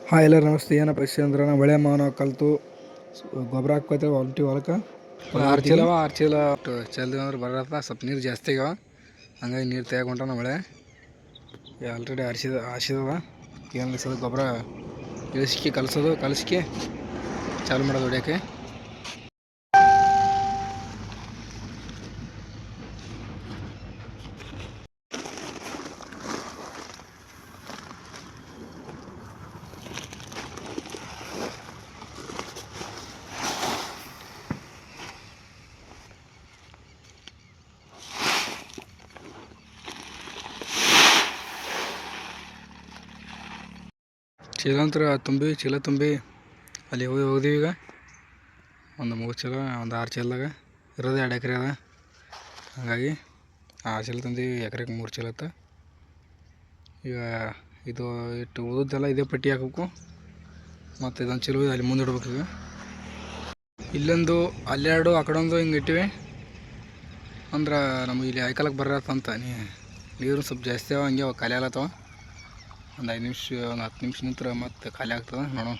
Hi ಎಲ್ಲರೂ ನಮಸ್ತೆ. ಏನಪ್ಪ ವಿಷಯ ಅಂದ್ರೆ ನಾವು ಬೆಳೆ ಮಾವನ ಕಲಿತು ಗೊಬ್ಬರ ಹಾಕ್ಕೋತೇವೆ ಹೊಲಕ್ಕೆ. 6 ಚೀಲ ಚೆಲ್ದು ಅಂದ್ರೆ ಬರತ್ತ. ಸ್ವಲ್ಪ ನೀರು ಜಾಸ್ತಿ ಆಗ್ಯಾವ, ಹಂಗಾಗಿ ನೀರು ತೆಗೊಂಡು ನಾವು ಬೆಳೆ ಆಲ್ರೆಡಿ ಆರಿಸಿದವ. ಏನು ಗೊಬ್ಬರ ಇಳಿಸ್ಕಿ ಕಲಸ್ಕಿ ಚಾಲು ಮಾಡೋದು ಹೊಡ್ಯೋಕ್ಕೆ. ಚೀಲ ತುಂಬಿ ಅಲ್ಲಿ ಹೋಗಿದೀವಿ. ಈಗ ಒಂದು 3 ಚೀಲ, ಒಂದು 6 ಚೀಲದಾಗ ಇರೋದು 2 ಎಕರೆ ಅದ. ಹಾಗಾಗಿ 6 ಚೀಲ ತಂದೀವಿ, ಎಕರೆಗೆ 3 ಚೀಲ ಇತ್ತು. ಈಗ ಇದು ಇಟ್ಟು ಉಳಿದೆಲ್ಲ ಇದೇ ಪಟ್ಟಿ ಹಾಕಬೇಕು. ಮತ್ತು ಇದೊಂದು ಚೀಲ ಅಲ್ಲಿ ಮುಂದೆ ಇಡ್ಬೇಕು. ಈಗ ಇಲ್ಲೊಂದು ಅಲ್ಲೆರಡು ಆ ಕಡೆ ಒಂದು ಹಿಂಗೆ ಇಟ್ಟಿವಿ ಅಂದ್ರೆ ನಮಗೆ ಇಲ್ಲಿ ಆಯ್ಕಲಕ್ಕೆ ಬರತ್ತಂತ. ನೀರು ಸ್ವಲ್ಪ ಜಾಸ್ತಿ ಅವ, ಹಂಗೆ ಖಾಲಿ ಆಗ್ಲತ್ತವ. ಒಂದು 5 ನಿಮಿಷ, ಒಂದು 10 ನಿಮಿಷ ನಂತರ ಮತ್ತೆ ಖಾಲಿ ಆಗ್ತದೆ ನೋಡೋಣ.